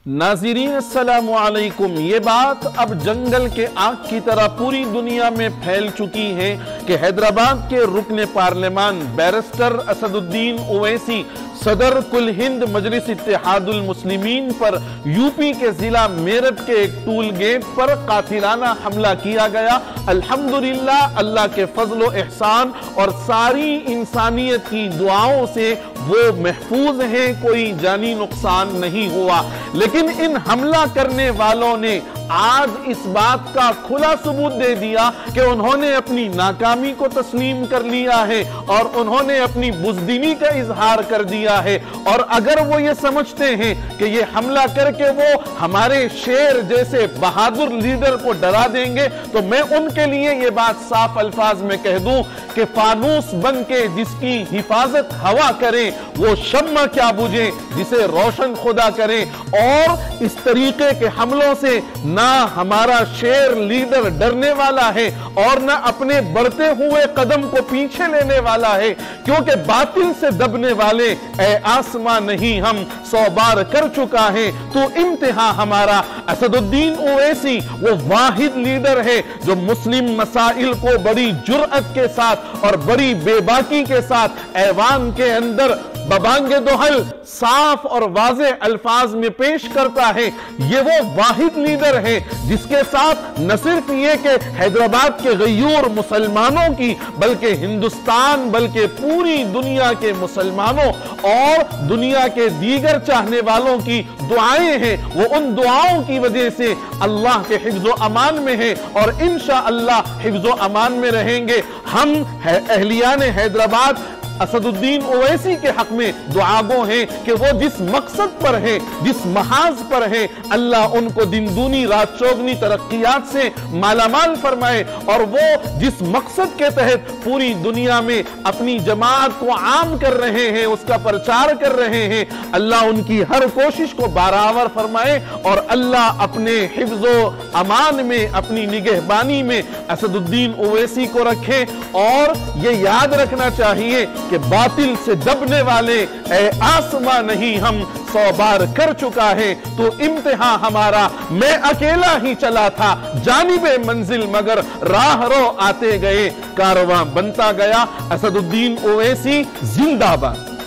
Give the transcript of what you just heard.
नाज़रीन अस्सलामु अलैकुम। ये बात अब जंगल के आग की तरह पूरी दुनिया में फैल चुकी है कि हैदराबाद के रुकने पार्लियामान बैरिस्टर असदुद्दीन ओवैसी सदर कुल हिंद मजलिस इत्तेहादुल मुस्लिमीन पर यूपी के जिला मेरठ के एक टूल गेट पर कातिलाना हमला किया गया। अल्हम्दुलिल्लाह अल्लाह के फजल एहसान और सारी इंसानियत की दुआओं से वो महफूज है, कोई जानी नुकसान नहीं हुआ। लेकिन इन हमला करने वालों ने आज इस बात का खुला सबूत दे दिया कि उन्होंने अपनी नाकामी को तस्लीम कर लिया है और उन्होंने अपनी बुज़दिली का इजहार कर दिया है। और अगर वो ये समझते हैं कि ये हमला करके वो हमारे शेर जैसे बहादुर लीडर को डरा देंगे, तो मैं उनके लिए ये बात साफ अल्फाज में कह दूं कि फानूस बन के जिसकी हिफाजत हवा करे वो शम्मा क्या बुझे जिसे रोशन खुदा करे। और इस तरीके के हमलों से ना हमारा शेर लीडर डरने वाला है और ना अपने बढ़ते हुए कदम को पीछे लेने वाला है, क्योंकि बातिल से दबने वाले ए आसमां नहीं हम 100 बार कर चुका है तो इम्तिहान हमारा। असदुद्दीन ओवैसी वो वाहिद लीडर है जो मुस्लिम मसाइल को बड़ी जुर्अत के साथ और बड़ी बेबाकी के साथ ऐवान के अंदर बबांगे दोहल साफ और वाज़े अल्फाज में पेश करता है। ये वो वाहिद लीडर है जिसके साथ न सिर्फ ये कि हैदराबाद के गयूर मुसलमानों की बल्कि हिंदुस्तान बल्कि पूरी दुनिया के मुसलमानों और दुनिया के दीगर चाहने वालों की दुआएं हैं, वो उन दुआओं की वजह से अल्लाह के हिफ्ज़ो अमान में है और इंशाअल्लाह हिफ्ज़ो अमान में रहेंगे। हम अहलियान हैदराबाद असदुद्दीन ओवैसी के हक में दुआगो हैं कि वो जिस मकसद पर है, जिस महाज पर है, अल्लाह उनको दिन दूनी रात चौगनी तरक्कियात से मालामाल फरमाए और वो जिस मकसद के तहत पूरी दुनिया में अपनी जमात को आम कर रहे हैं, उसका प्रचार कर रहे हैं, अल्लाह उनकी हर कोशिश को बराबर फरमाए और अल्लाह अपने हिफ्ज़ो अमान में, अपनी निगहबानी में असदुद्दीन ओवैसी को रखे। और ये याद रखना चाहिए कि बातिल से दबने वाले ए आसमां नहीं हम 100 बार कर चुका है तो इम्तिहान हमारा। मैं अकेला ही चला था जानिबे मंजिल मगर राह रो आते गए कारवां बनता गया। असदुद्दीन ओवैसी जिंदाबाद।